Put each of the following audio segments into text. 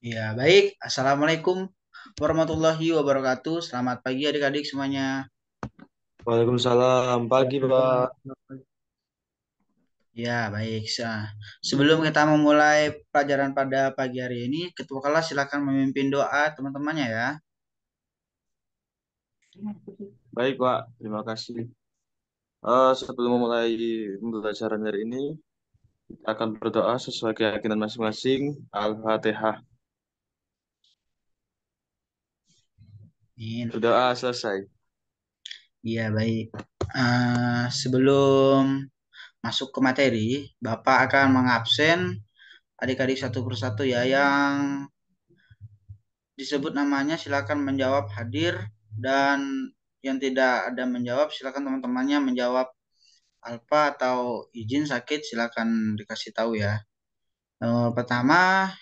Ya, baik. Assalamualaikum warahmatullahi wabarakatuh. Selamat pagi adik-adik semuanya. Waalaikumsalam. Pagi, Pak. Ya, baik. Sebelum kita memulai pelajaran pada pagi hari ini, Ketua kelas silakan memimpin doa teman-temannya ya. Baik, Pak. Terima kasih. Sebelum memulai pembelajaran hari ini, kita akan berdoa sesuai keyakinan masing-masing. Al-Fatihah. Amin. Berdoa selesai. Ya, baik. Sebelum masuk ke materi, Bapak akan mengabsen adik-adik satu persatu ya. Yang disebut namanya silakan menjawab hadir, dan yang tidak ada menjawab silakan teman-temannya menjawab alfa atau izin sakit, silakan dikasih tahu ya. Pertama,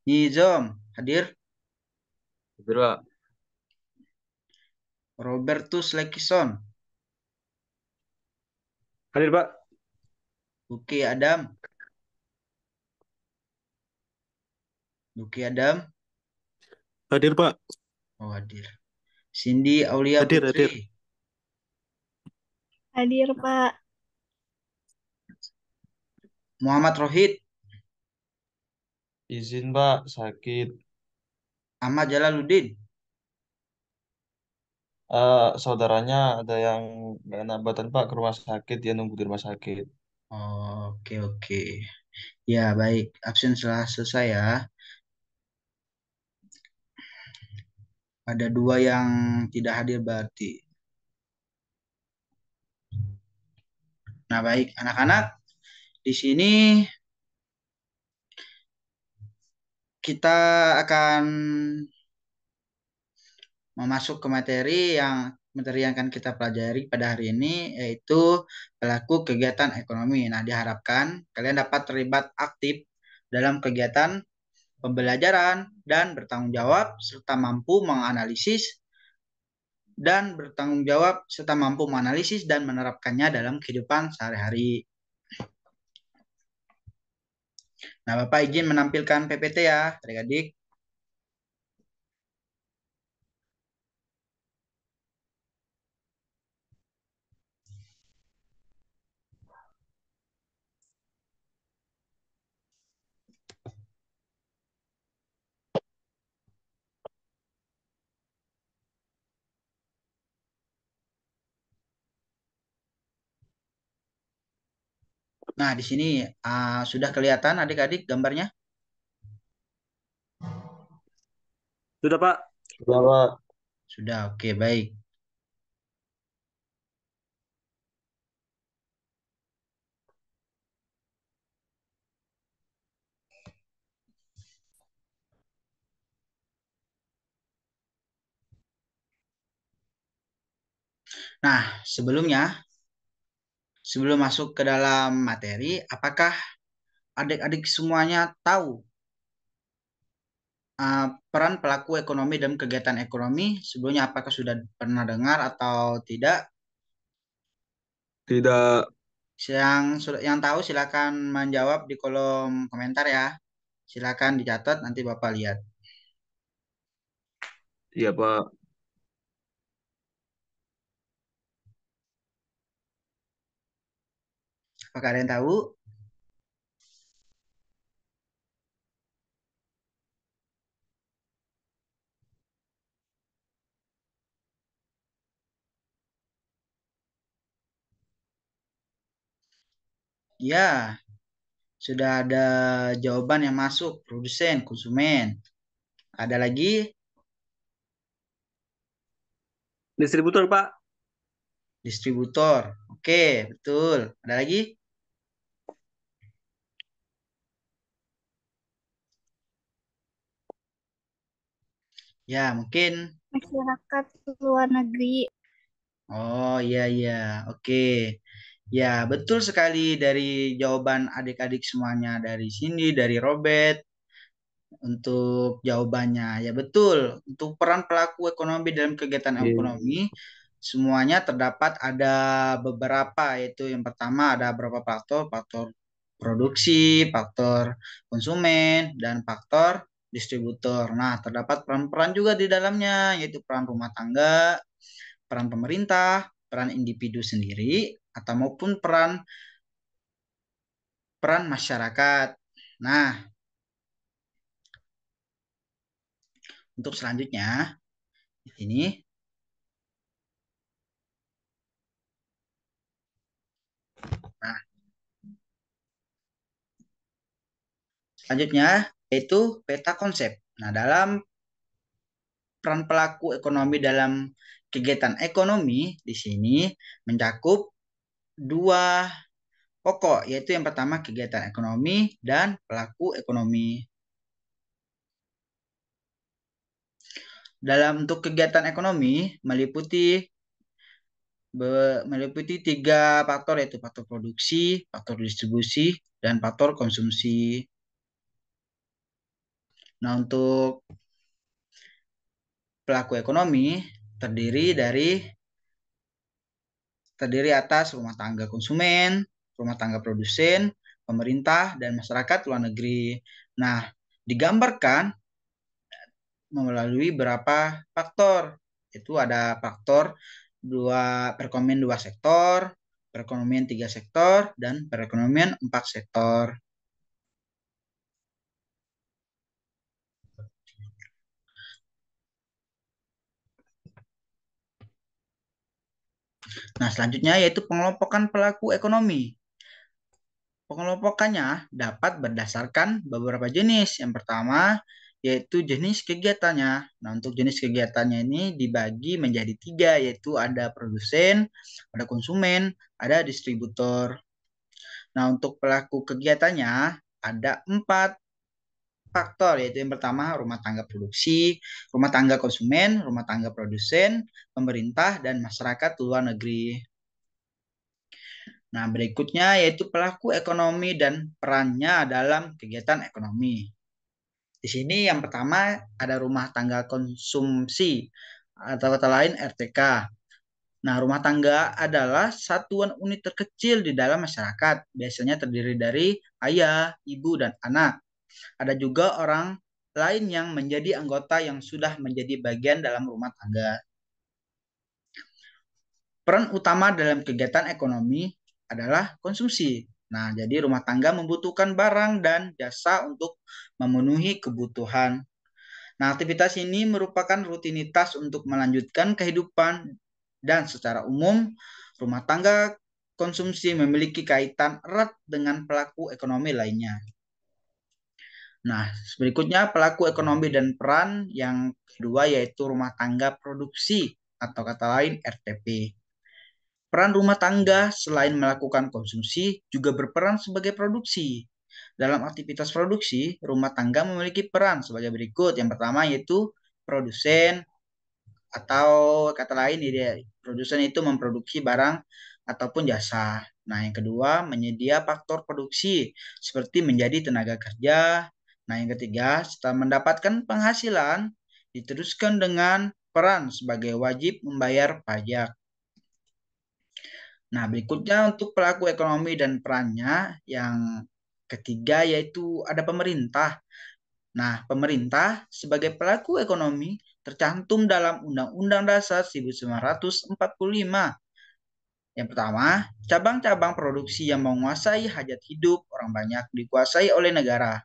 Nizam hadir. Berdoa. Robertus Lekison. Hadir, Pak. Luki Adam. Luki Adam. Hadir, Pak. Oh, hadir. Cindy Aulia Hadir, hadir. Putri. Hadir, Pak. Muhammad Rohid. Izin, Pak. Sakit. Ahmad Jalaluddin. Saudaranya ada yang nggak enak badan, Pak. Ke rumah sakit. Dia nunggu di rumah sakit. Oke, oke. Ya, baik. Absen setelah selesai ya. Ada dua yang tidak hadir berarti. Nah, baik. Anak-anak, di sini kita akan memasuk ke materi yang akan kita pelajari pada hari ini, yaitu pelaku kegiatan ekonomi. Nah, diharapkan kalian dapat terlibat aktif dalam kegiatan pembelajaran dan bertanggung jawab serta mampu menganalisis dan menerapkannya dalam kehidupan sehari-hari. Nah, Bapak izin menampilkan PPT ya, adik-adik. Nah, di sini sudah kelihatan adik-adik gambarnya? Sudah, Pak. Sudah, Pak. Sudah, oke, baik. Nah, sebelum masuk ke dalam materi, apakah adik-adik semuanya tahu peran pelaku ekonomi dalam kegiatan ekonomi? Sebelumnya apakah sudah pernah dengar atau tidak? Tidak. Yang tahu silakan menjawab di kolom komentar ya. Silakan dicatat, nanti Bapak lihat. Iya, Pak. Apakah ada yang tahu? Ya, sudah ada jawaban yang masuk, produsen, konsumen. Ada lagi? Distributor, Pak. Distributor. Oke, betul. Ada lagi? Ya, mungkin. Masyarakat luar negeri. Oh, iya, iya. Oke. Ya, betul sekali dari jawaban adik-adik semuanya. Dari sini, dari Robert. Untuk jawabannya, ya betul. Untuk peran pelaku ekonomi dalam kegiatan Iya. ekonomi, semuanya terdapat ada beberapa, yaitu yang pertama ada beberapa faktor, faktor produksi, faktor konsumen, dan faktor distributor. Nah, terdapat peran-peran juga di dalamnya, yaitu peran rumah tangga, peran pemerintah, peran individu sendiri, atau maupun peran peran masyarakat. Nah, untuk selanjutnya di sini, nah, selanjutnya yaitu peta konsep. Nah, dalam peran pelaku ekonomi dalam kegiatan ekonomi di sini mencakup dua pokok, yaitu yang pertama kegiatan ekonomi dan pelaku ekonomi. Dalam untuk kegiatan ekonomi meliputi tiga faktor, yaitu faktor produksi, faktor distribusi, dan faktor konsumsi. Nah, untuk pelaku ekonomi terdiri atas rumah tangga konsumen, rumah tangga produsen, pemerintah, dan masyarakat luar negeri. Nah, digambarkan melalui beberapa faktor. Itu ada faktor perekonomian dua sektor, perekonomian tiga sektor, dan perekonomian empat sektor. Nah, selanjutnya yaitu pengelompokan pelaku ekonomi. Pengelompokannya dapat berdasarkan beberapa jenis. Yang pertama yaitu jenis kegiatannya. Nah, untuk jenis kegiatannya ini dibagi menjadi tiga, yaitu ada produsen, ada konsumen, ada distributor. Nah, untuk pelaku kegiatannya ada 4 faktor, yaitu yang pertama rumah tangga produksi, rumah tangga konsumen, rumah tangga produsen, pemerintah, dan masyarakat luar negeri. Nah, berikutnya yaitu pelaku ekonomi dan perannya dalam kegiatan ekonomi. Di sini yang pertama ada rumah tangga konsumsi atau kata lain RTK. Nah, rumah tangga adalah satuan unit terkecil di dalam masyarakat. Biasanya terdiri dari ayah, ibu, dan anak. Ada juga orang lain yang menjadi anggota yang sudah menjadi bagian dalam rumah tangga. Peran utama dalam kegiatan ekonomi adalah konsumsi. Nah, jadi rumah tangga membutuhkan barang dan jasa untuk memenuhi kebutuhan. Nah, aktivitas ini merupakan rutinitas untuk melanjutkan kehidupan dan secara umum rumah tangga konsumsi memiliki kaitan erat dengan pelaku ekonomi lainnya. Nah, berikutnya pelaku ekonomi dan peran yang kedua yaitu rumah tangga produksi atau kata lain RTP. Peran rumah tangga selain melakukan konsumsi juga berperan sebagai produksi. Dalam aktivitas produksi, rumah tangga memiliki peran sebagai berikut. Yang pertama yaitu produsen atau kata lain produsen itu memproduksi barang ataupun jasa. Nah, yang kedua menyedia faktor produksi seperti menjadi tenaga kerja. Nah, yang ketiga setelah mendapatkan penghasilan diteruskan dengan peran sebagai wajib membayar pajak. Nah, berikutnya untuk pelaku ekonomi dan perannya yang ketiga yaitu ada pemerintah. Nah, pemerintah sebagai pelaku ekonomi tercantum dalam Undang-Undang Dasar 1945. Yang pertama, cabang-cabang produksi yang menguasai hajat hidup orang banyak dikuasai oleh negara.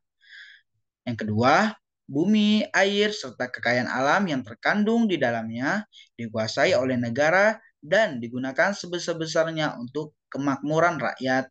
Yang kedua, bumi, air, serta kekayaan alam yang terkandung di dalamnya dikuasai oleh negara dan digunakan sebesar-besarnya untuk kemakmuran rakyat.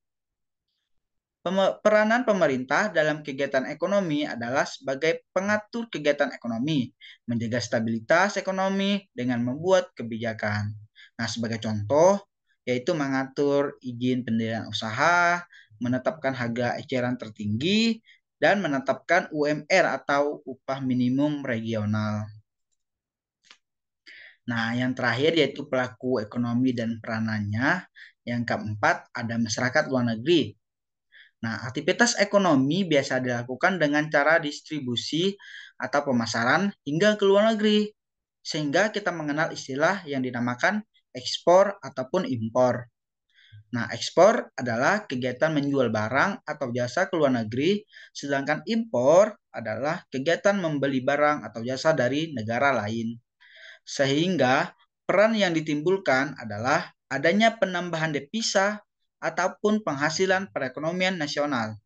Peranan pemerintah dalam kegiatan ekonomi adalah sebagai pengatur kegiatan ekonomi, menjaga stabilitas ekonomi dengan membuat kebijakan. Nah, sebagai contoh, yaitu mengatur izin pendirian usaha, menetapkan harga eceran tertinggi, dan menetapkan UMR atau upah minimum regional. Nah, yang terakhir yaitu pelaku ekonomi dan peranannya. Yang keempat ada masyarakat luar negeri. Nah, aktivitas ekonomi biasa dilakukan dengan cara distribusi atau pemasaran hingga ke luar negeri, sehingga kita mengenal istilah yang dinamakan ekspor ataupun impor. Nah, ekspor adalah kegiatan menjual barang atau jasa ke luar negeri, sedangkan impor adalah kegiatan membeli barang atau jasa dari negara lain. Sehingga peran yang ditimbulkan adalah adanya penambahan devisa ataupun penghasilan perekonomian nasional.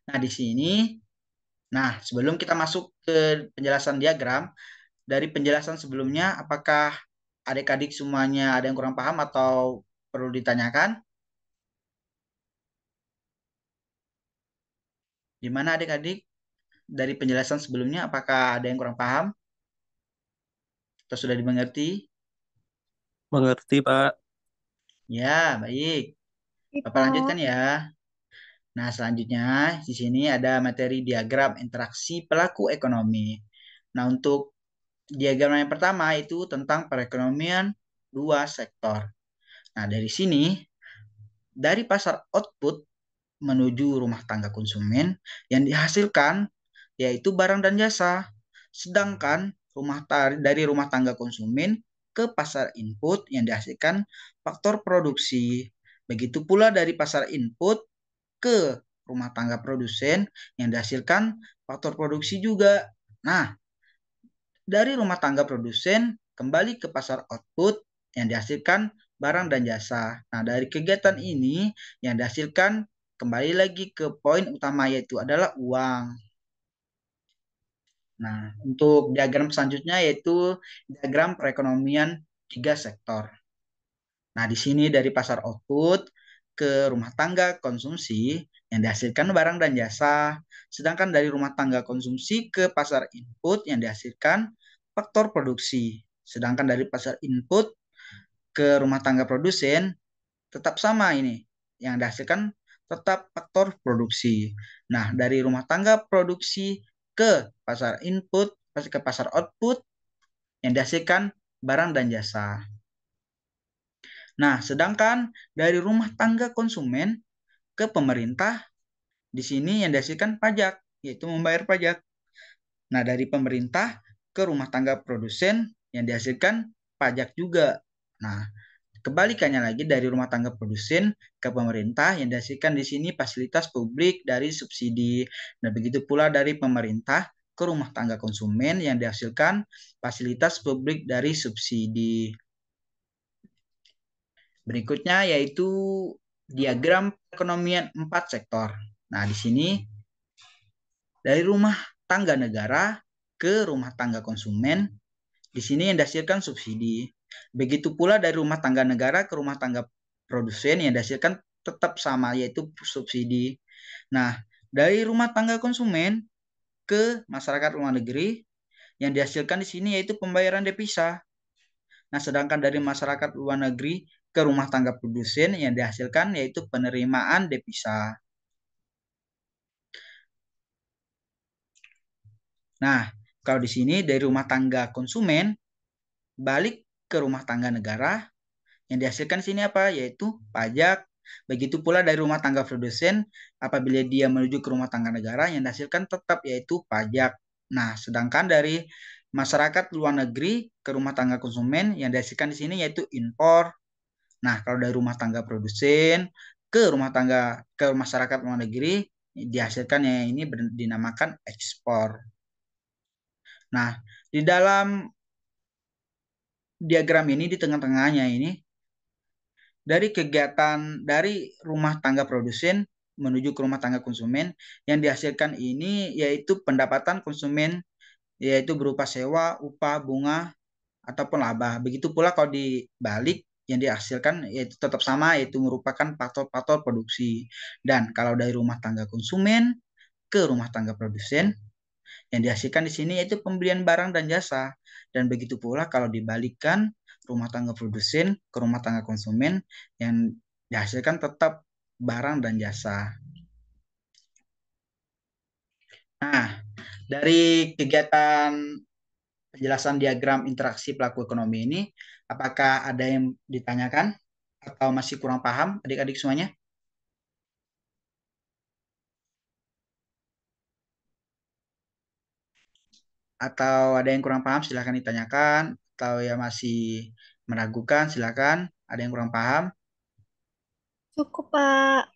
Nah, di sini, sebelum kita masuk ke penjelasan diagram, dari penjelasan sebelumnya, apakah adik-adik semuanya ada yang kurang paham atau perlu ditanyakan? Gimana adik-adik? Dari penjelasan sebelumnya, apakah ada yang kurang paham atau sudah dimengerti? Mengerti, Pak. Ya, baik. Bapak lanjutkan Pak. ya. Nah, selanjutnya di sini ada materi diagram interaksi pelaku ekonomi. Nah, untuk diagram yang pertama itu tentang perekonomian dua sektor. Nah, dari sini, dari pasar output menuju rumah tangga konsumen yang dihasilkan yaitu barang dan jasa. Sedangkan dari rumah tangga konsumen ke pasar input yang dihasilkan faktor produksi. Begitu pula dari pasar input ke rumah tangga produsen yang dihasilkan faktor produksi juga. Nah, dari rumah tangga produsen kembali ke pasar output yang dihasilkan barang dan jasa. Nah, dari kegiatan ini yang dihasilkan kembali lagi ke poin utama yaitu adalah uang. Nah, untuk diagram selanjutnya yaitu diagram perekonomian tiga sektor. Nah, di sini dari pasar output ke rumah tangga konsumsi yang dihasilkan barang dan jasa, sedangkan dari rumah tangga konsumsi ke pasar input yang dihasilkan faktor produksi. Sedangkan dari pasar input ke rumah tangga produsen tetap sama ini, yang dihasilkan tetap faktor produksi. Nah, dari rumah tangga produksi ke pasar input, ke pasar output yang dihasilkan barang dan jasa. Nah, sedangkan dari rumah tangga konsumen ke pemerintah, di sini yang dihasilkan pajak, yaitu membayar pajak. Nah, dari pemerintah ke rumah tangga produsen yang dihasilkan pajak juga. Nah, kebalikannya lagi dari rumah tangga produsen ke pemerintah yang dihasilkan di sini fasilitas publik dari subsidi. Dan begitu pula dari pemerintah ke rumah tangga konsumen yang dihasilkan fasilitas publik dari subsidi. Berikutnya yaitu diagram perekonomian 4 sektor. Nah, di sini dari rumah tangga negara ke rumah tangga konsumen, di sini yang dihasilkan subsidi. Begitu pula dari rumah tangga negara ke rumah tangga produsen yang dihasilkan tetap sama yaitu subsidi. Nah, dari rumah tangga konsumen ke masyarakat luar negeri yang dihasilkan di sini yaitu pembayaran devisa. Nah, sedangkan dari masyarakat luar negeri ke rumah tangga produsen yang dihasilkan yaitu penerimaan devisa. Nah, kalau di sini dari rumah tangga konsumen balik ke rumah tangga negara yang dihasilkan di sini apa? Yaitu pajak. Begitu pula dari rumah tangga produsen apabila dia menuju ke rumah tangga negara yang dihasilkan tetap yaitu pajak. Nah, sedangkan dari masyarakat luar negeri ke rumah tangga konsumen yang dihasilkan di sini yaitu impor. Nah, kalau dari rumah tangga produsen ke rumah tangga ke masyarakat luar negeri dihasilkan yang ini dinamakan ekspor. Nah, di dalam diagram ini di tengah-tengahnya ini dari kegiatan dari rumah tangga produsen menuju ke rumah tangga konsumen yang dihasilkan ini yaitu pendapatan konsumen yaitu berupa sewa, upah, bunga ataupun laba. Begitu pula kalau dibalik yang dihasilkan yaitu tetap sama yaitu merupakan faktor-faktor produksi. Dan kalau dari rumah tangga konsumen ke rumah tangga produsen yang dihasilkan di sini yaitu pembelian barang dan jasa. Dan begitu pula kalau dibalikkan rumah tangga produsen ke rumah tangga konsumen yang dihasilkan tetap barang dan jasa. Nah, dari kegiatan penjelasan diagram interaksi pelaku ekonomi ini, apakah ada yang ditanyakan atau masih kurang paham adik-adik semuanya? Atau ada yang kurang paham silahkan ditanyakan, atau ya masih meragukan silahkan, ada yang kurang paham. Cukup, Pak.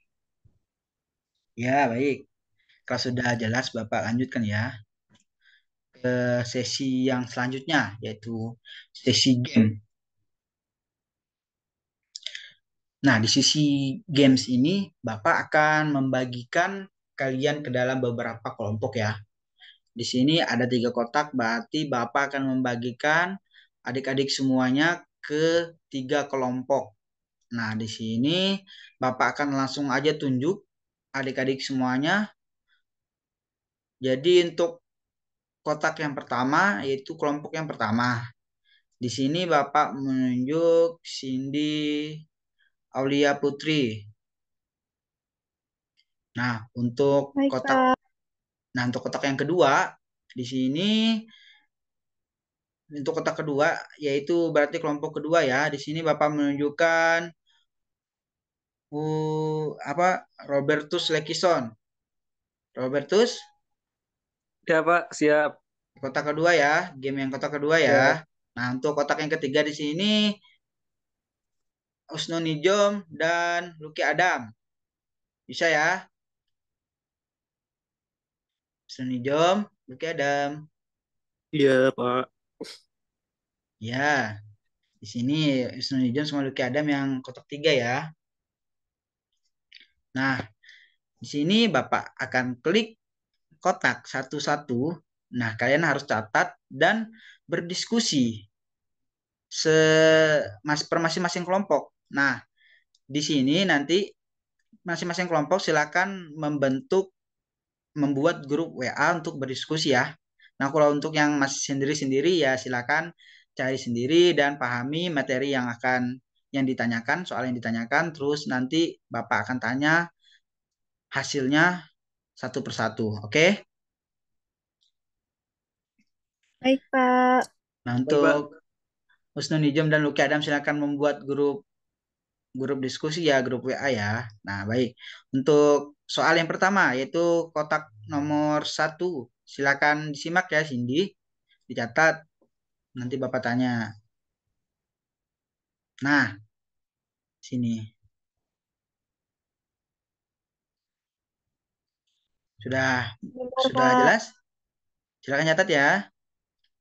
Ya, baik. Kalau sudah jelas, Bapak lanjutkan ya ke sesi yang selanjutnya, yaitu sesi game. Nah, di sisi games ini, Bapak akan membagikan kalian ke dalam beberapa kelompok ya. Di sini ada 3 kotak, berarti Bapak akan membagikan adik-adik semuanya ke 3 kelompok. Nah, di sini Bapak akan langsung aja tunjuk adik-adik semuanya. Jadi untuk kotak yang pertama, yaitu kelompok yang pertama. Di sini Bapak menunjuk Cindy Aulia Putri. Nah, Baik, Pak. untuk kotak yang kedua, di sini untuk kotak kedua yaitu berarti kelompok kedua ya. Di sini Bapak menunjukkan apa Robertus Lekison. Robertus, Ya, Pak. Siap. kotak kedua ya, game yang kotak kedua ya. Siap. Nah, untuk kotak yang ketiga di sini Usnunijom dan Lucky Adam. Bisa ya? Usnunijom, Lucky Adam. Iya, Pak. Ya, di sini Usnunijom sama Lucky Adam yang kotak tiga ya. Nah, di sini Bapak akan klik kotak satu-satu. Nah, kalian harus catat dan berdiskusi per masing-masing kelompok. Nah, di sini nanti masing-masing kelompok silakan membuat grup WA untuk berdiskusi ya. Nah, kalau untuk yang masih sendiri-sendiri ya silakan cari sendiri dan pahami materi yang ditanyakan, soal yang ditanyakan, terus nanti Bapak akan tanya hasilnya satu persatu. Oke? Baik, Pak. Nah, Baik, Pak. untuk Husnul Nijam dan Luki Adam silakan membuat grup grup diskusi ya, grup WA ya. Nah, baik. Untuk soal yang pertama, yaitu kotak nomor 1. Silakan disimak ya, Cindy. Dicatat, nanti Bapak tanya. Nah, sini. Sudah Bentar, sudah Pak. jelas? Silakan catat ya.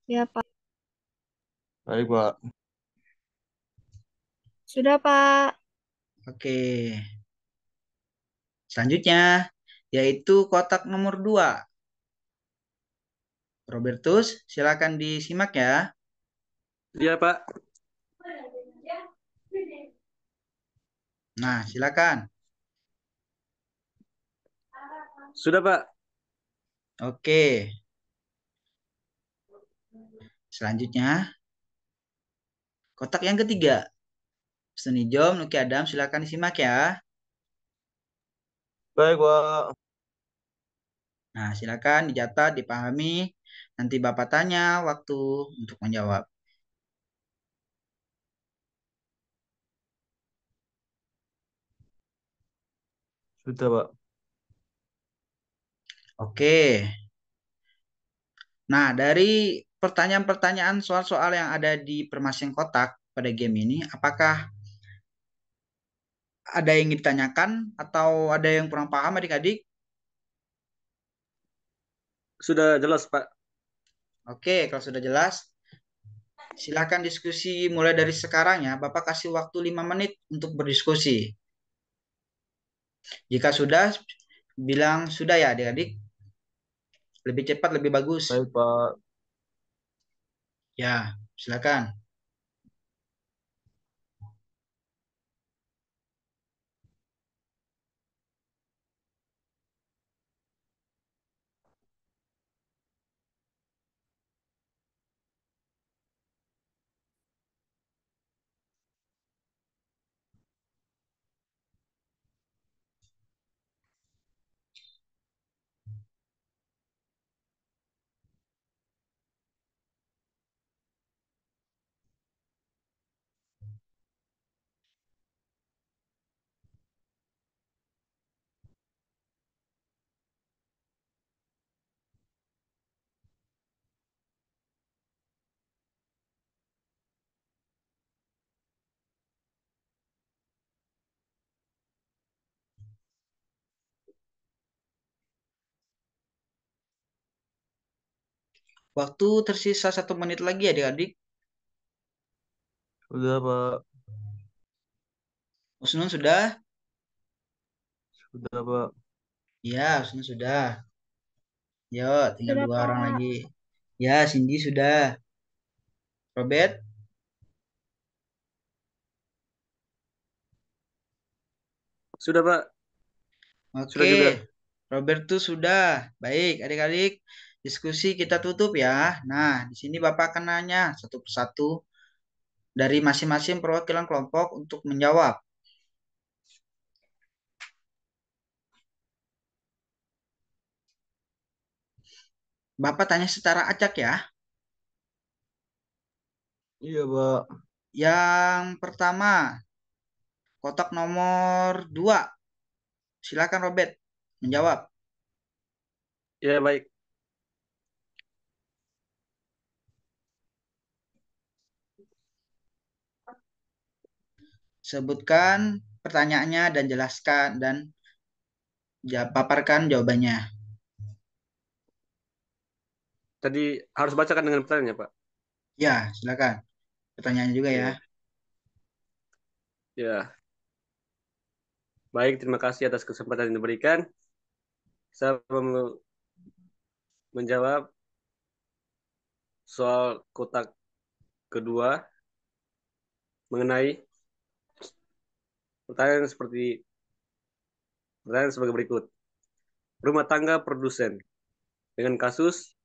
Ya, Pak. Baik, Pak. Sudah, Pak. Oke. Selanjutnya, yaitu kotak nomor 2. Robertus, silakan disimak ya. Iya, Pak. Nah, silakan. Sudah, Pak. Oke. Selanjutnya, kotak yang ketiga. Seni Jom, Nuki Adam, silakan disimak ya. Baik, Pak. Nah, silakan dicatat, dipahami. Nanti Bapak tanya waktu untuk menjawab. Sudah, Pak. Oke. Nah, dari pertanyaan-pertanyaan soal-soal yang ada di permasing kotak pada game ini, apakah ada yang ditanyakan atau ada yang kurang paham adik-adik? Sudah jelas, Pak. Oke, kalau sudah jelas, silakan diskusi mulai dari sekarang ya. Bapak kasih waktu 5 menit untuk berdiskusi. Jika sudah, bilang sudah ya adik-adik. Lebih cepat, lebih bagus. Baik, Pak. Ya, silakan. Waktu tersisa 1 menit lagi adik-adik. Udah, Pak. Husnul sudah? Sudah, Pak. Ya, Husnul sudah. Yo, tinggal Sudah, 2 orang Pak. lagi. Ya, Cindy sudah. Robert? Sudah, Pak. Oke. Sudah juga. Robert tuh sudah. Baik, adik-adik. Diskusi kita tutup ya. Nah, di sini Bapak akan nanya satu persatu dari masing-masing perwakilan kelompok untuk menjawab. Bapak tanya secara acak ya. Iya, Pak. Yang pertama, kotak nomor 2. Silakan Robert menjawab. Ya, baik. Sebutkan pertanyaannya dan jelaskan dan paparkan jawabannya. Tadi harus bacakan dengan pertanyaannya, Pak. Ya, silakan. Pertanyaannya juga ya. Oke. Ya, baik. Terima kasih atas kesempatan yang diberikan. Saya mau menjawab soal kotak kedua mengenai pertanyaan sebagai berikut. Rumah tangga produsen. Dengan kasus,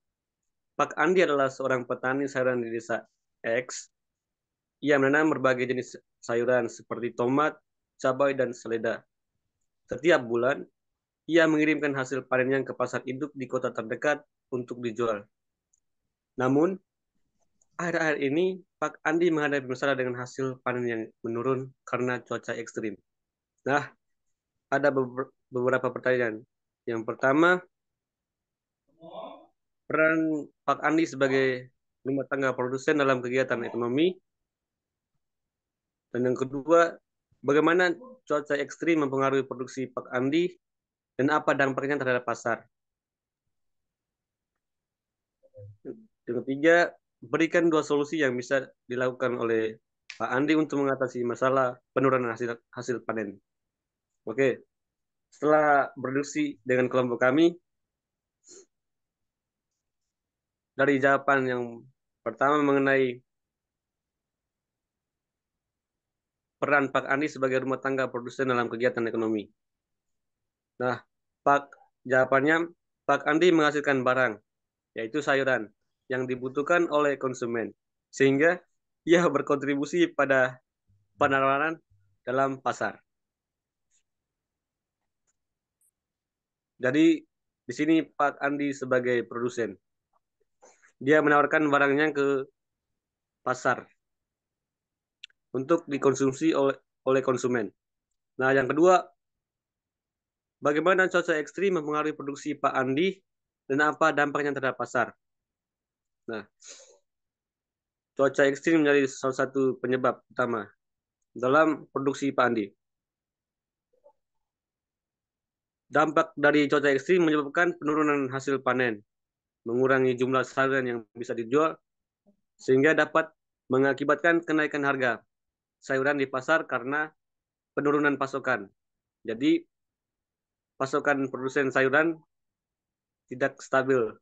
Pak Andi adalah seorang petani sayuran di desa X. Ia menanam berbagai jenis sayuran seperti tomat, cabai, dan selada. Setiap bulan, ia mengirimkan hasil panennya ke pasar induk di kota terdekat untuk dijual. Namun, akhir-akhir ini, Pak Andi menghadapi masalah dengan hasil panen yang menurun karena cuaca ekstrim. Nah, ada beberapa pertanyaan. Yang pertama, peran Pak Andi sebagai rumah tangga produsen dalam kegiatan ekonomi. Dan yang kedua, bagaimana cuaca ekstrim mempengaruhi produksi Pak Andi dan apa dampaknya terhadap pasar. Yang ketiga, berikan 2 solusi yang bisa dilakukan oleh Pak Andi untuk mengatasi masalah penurunan hasil panen. Oke, setelah berdiskusi dengan kelompok kami, dari jawaban yang pertama mengenai peran Pak Andi sebagai rumah tangga produsen dalam kegiatan ekonomi. Nah, jawabannya, Pak Andi menghasilkan barang, yaitu sayuran, yang dibutuhkan oleh konsumen, sehingga ia berkontribusi pada penawaran dalam pasar. Jadi, di sini Pak Andi sebagai produsen. Dia menawarkan barangnya ke pasar untuk dikonsumsi oleh konsumen. Nah, yang kedua, bagaimana cuaca ekstrim mempengaruhi produksi Pak Andi dan apa dampaknya terhadap pasar. Nah, cuaca ekstrim menjadi salah satu penyebab utama dalam produksi Pak Andi. Dampak dari cuaca ekstrim menyebabkan penurunan hasil panen, mengurangi jumlah sayuran yang bisa dijual, sehingga dapat mengakibatkan kenaikan harga sayuran di pasar karena penurunan pasokan. Jadi, pasokan produsen sayuran tidak stabil.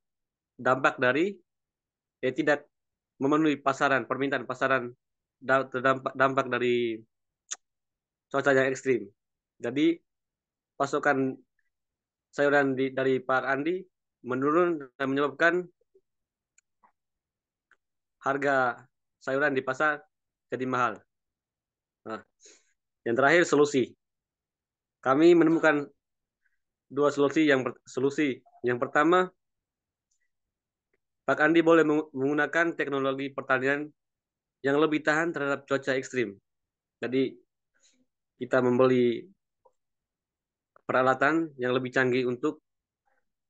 Dampak dari tidak memenuhi pasaran, permintaan pasaran terdampak dampak dari cuaca yang ekstrim. Jadi, pasokan sayuran dari Pak Andi menurun dan menyebabkan harga sayuran di pasar jadi mahal. Nah, yang terakhir solusi. Kami menemukan 2 solusi. Yang pertama, Pak Andi boleh menggunakan teknologi pertanian yang lebih tahan terhadap cuaca ekstrim. Jadi kita membeli peralatan yang lebih canggih untuk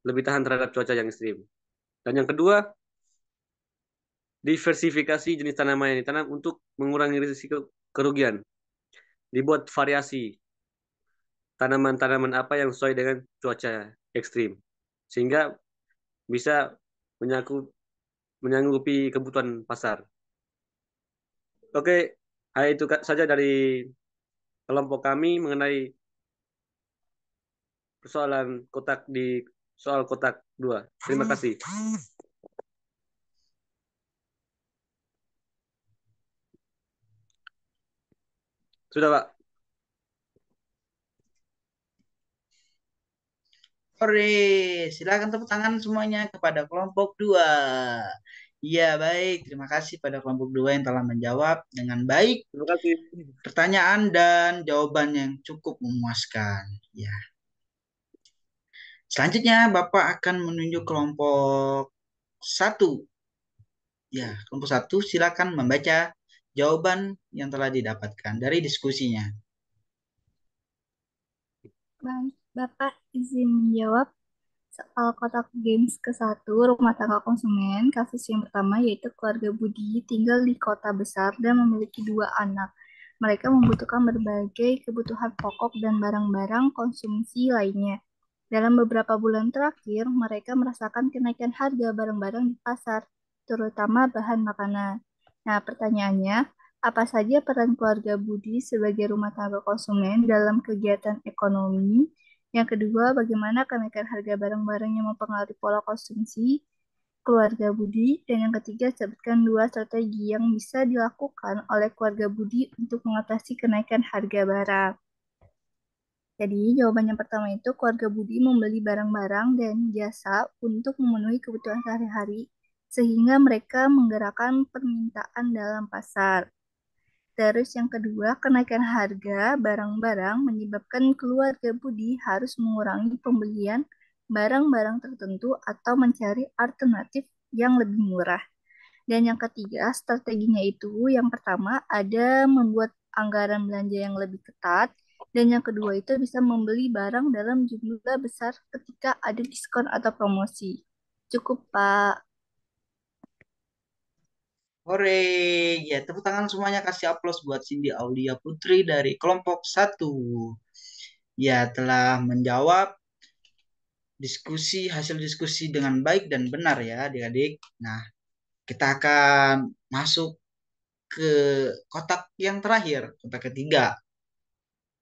lebih tahan terhadap cuaca yang ekstrim. Dan yang kedua, diversifikasi jenis tanaman yang ditanam untuk mengurangi risiko kerugian. Dibuat variasi tanaman-tanaman apa yang sesuai dengan cuaca ekstrim. Sehingga bisa menyakup menyanggupi kebutuhan pasar. Oke, itu saja dari kelompok kami mengenai persoalan kotak di soal kotak 2. Terima kasih. Sudah, Pak. Oke, silakan tepuk tangan semuanya kepada kelompok 2. Iya, baik. Terima kasih pada kelompok 2 yang telah menjawab dengan baik Terima kasih. pertanyaan dan jawaban yang cukup memuaskan. Ya. Selanjutnya, Bapak akan menunjuk kelompok 1. Ya, kelompok 1 silakan membaca jawaban yang telah didapatkan dari diskusinya. Baik, Bapak izin menjawab soal kotak games ke-1 rumah tangga konsumen. Kasus yang pertama yaitu keluarga Budi tinggal di kota besar dan memiliki 2 anak. Mereka membutuhkan berbagai kebutuhan pokok dan barang-barang konsumsi lainnya. Dalam beberapa bulan terakhir, mereka merasakan kenaikan harga barang-barang di pasar, terutama bahan makanan. Nah, pertanyaannya, apa saja peran keluarga Budi sebagai rumah tangga konsumen dalam kegiatan ekonomi? Yang kedua, bagaimana kenaikan harga barang-barang yang mempengaruhi pola konsumsi keluarga Budi? Dan yang ketiga, sebutkan 2 strategi yang bisa dilakukan oleh keluarga Budi untuk mengatasi kenaikan harga barang. Jadi, jawaban yang pertama itu keluarga Budi membeli barang-barang dan jasa untuk memenuhi kebutuhan sehari-hari, sehingga mereka menggerakkan permintaan dalam pasar. Terus yang kedua, kenaikan harga barang-barang menyebabkan keluarga Budi harus mengurangi pembelian barang-barang tertentu atau mencari alternatif yang lebih murah. Dan yang ketiga, strateginya itu yang pertama ada membuat anggaran belanja yang lebih ketat, dan yang kedua itu bisa membeli barang dalam jumlah besar ketika ada diskon atau promosi. Cukup, Pak. Hore, ya tepuk tangan semuanya, kasih aplaus buat Cindy Aulia Putri dari kelompok 1. Ya, telah menjawab hasil diskusi dengan baik dan benar ya adik-adik. Nah, kita akan masuk ke kotak yang terakhir, kotak ketiga.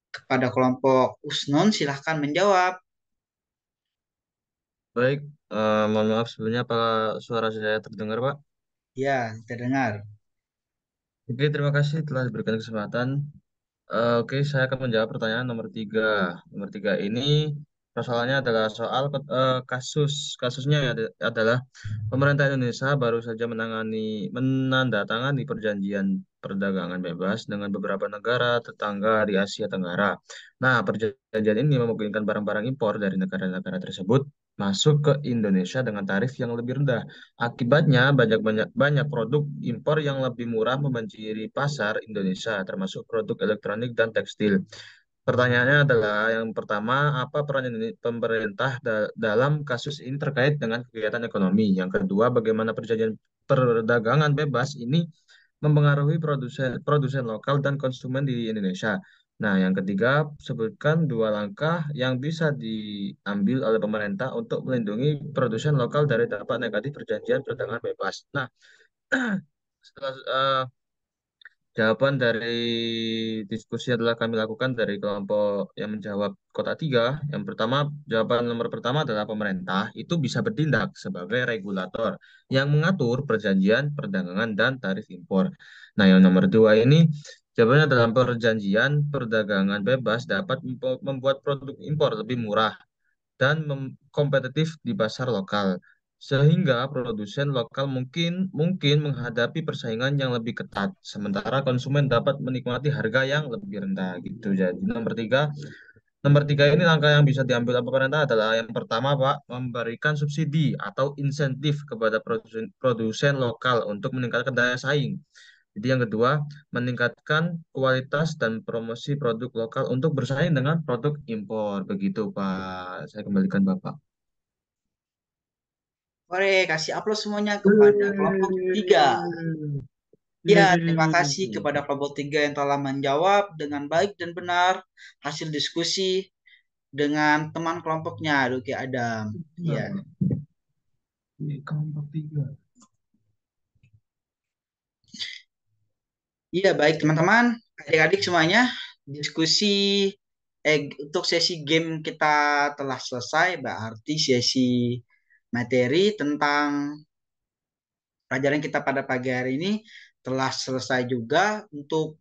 Kepada kelompok Usnon, silahkan menjawab. Baik, mohon maaf sebelumnya apakah suara saya terdengar, Pak? Ya, terdengar. Oke, terima kasih telah diberikan kesempatan. Oke, saya akan menjawab pertanyaan nomor 3. Nomor 3 ini persoalannya adalah soal kasusnya adalah pemerintah Indonesia baru saja menandatangani perjanjian perdagangan bebas dengan beberapa negara tetangga di Asia Tenggara. Nah, perjanjian ini memungkinkan barang-barang impor dari negara-negara tersebut masuk ke Indonesia dengan tarif yang lebih rendah. Akibatnya banyak produk impor yang lebih murah membanjiri pasar Indonesia, termasuk produk elektronik dan tekstil. Pertanyaannya adalah yang pertama, apa peran pemerintah dalam kasus ini terkait dengan kegiatan ekonomi? Yang kedua, bagaimana perjanjian perdagangan bebas ini mempengaruhi produsen produsen lokal dan konsumen di Indonesia? Nah, yang ketiga, sebutkan 2 langkah yang bisa diambil oleh pemerintah untuk melindungi produsen lokal dari dampak negatif perjanjian perdagangan bebas. Nah, setelah jawaban dari diskusi adalah kami lakukan dari kelompok yang menjawab kota 3. Yang pertama, jawaban nomor pertama adalah pemerintah itu bisa bertindak sebagai regulator yang mengatur perjanjian perdagangan dan tarif impor. Nah, yang nomor 2 ini jawabannya dalam perjanjian perdagangan bebas dapat membuat produk impor lebih murah dan kompetitif di pasar lokal. Sehingga produsen lokal mungkin mungkin menghadapi persaingan yang lebih ketat, sementara konsumen dapat menikmati harga yang lebih rendah gitu. Jadi nomor tiga ini langkah yang bisa diambil oleh pemerintah adalah yang pertama, Pak, memberikan subsidi atau insentif kepada produsen lokal untuk meningkatkan daya saing. Jadi yang kedua, meningkatkan kualitas dan promosi produk lokal untuk bersaing dengan produk impor. Begitu, Pak. Saya kembalikan Bapak. Hore, kasih aplaus semuanya kepada kelompok 3. Ya, terima kasih kepada kelompok 3 yang telah menjawab dengan baik dan benar hasil diskusi dengan teman kelompoknya, Duki Adam. Ya, Kelompok 3. Iya, baik teman-teman, adik-adik semuanya, diskusi untuk sesi game kita telah selesai, berarti sesi materi tentang pelajaran kita pada pagi hari ini telah selesai juga. Untuk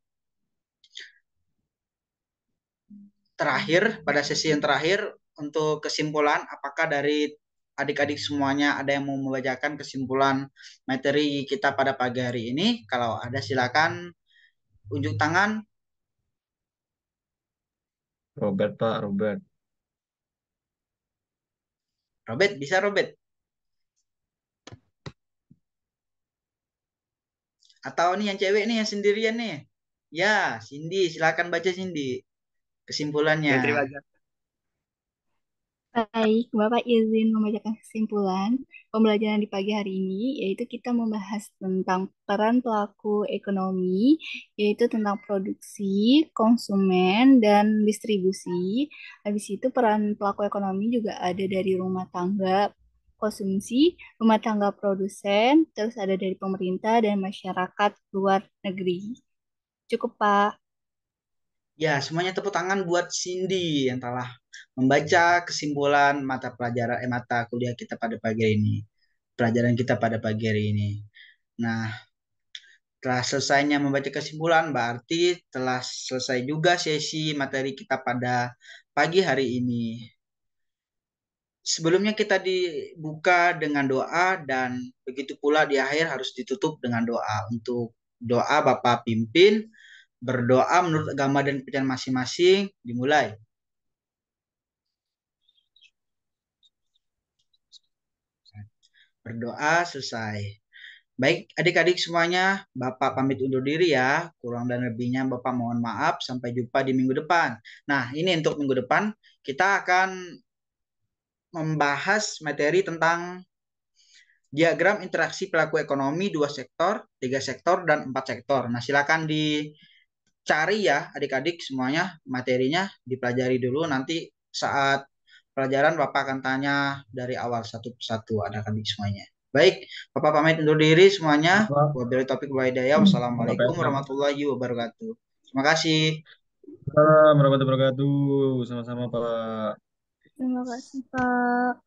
terakhir, pada sesi yang terakhir, untuk kesimpulan, apakah dari adik-adik semuanya ada yang mau membacakan kesimpulan materi kita pada pagi hari ini? Kalau ada, silakan unjuk tangan. Robert, Pak, Robert. Robert, bisa Robert? Atau nih yang cewek nih, yang sendirian nih? Ya, Cindy, silakan baca Cindy kesimpulannya. Ya, terima kasih. Baik, Bapak izin membacakan kesimpulan pembelajaran di pagi hari ini, yaitu kita membahas tentang peran pelaku ekonomi, yaitu tentang produksi, konsumen, dan distribusi. Habis itu peran pelaku ekonomi juga ada dari rumah tangga konsumsi, rumah tangga produsen, terus ada dari pemerintah dan masyarakat luar negeri. Cukup, Pak. Ya, semuanya tepuk tangan buat Cindy yang telah membaca kesimpulan mata kuliah kita pada pagi hari ini. Pelajaran kita pada pagi hari ini. Nah, telah selesainya membaca kesimpulan berarti telah selesai juga sesi materi kita pada pagi hari ini. Sebelumnya kita dibuka dengan doa dan begitu pula di akhir harus ditutup dengan doa. Untuk doa Bapak pimpin, berdoa menurut agama dan kepercayaan masing-masing, dimulai. Berdoa selesai. Baik, adik-adik semuanya, Bapak pamit undur diri ya. Kurang dan lebihnya Bapak mohon maaf. Sampai jumpa di minggu depan. Nah, ini untuk minggu depan kita akan membahas materi tentang diagram interaksi pelaku ekonomi 2 sektor, 3 sektor, dan 4 sektor. Nah, silakan dicari ya adik-adik semuanya materinya, dipelajari dulu. Nanti saat pelajaran Bapak akan tanya dari awal satu persatu adik-adik semuanya. Baik, Bapak pamit undur diri semuanya. Pak. Wabillahi taufiq wal hidayah. Bapak Wassalamualaikum PM. warahmatullahi wabarakatuh. Terima kasih. Assalamualaikum warahmatullahi wabarakatuh. Sama-sama, Pak. Terima kasih, Pak.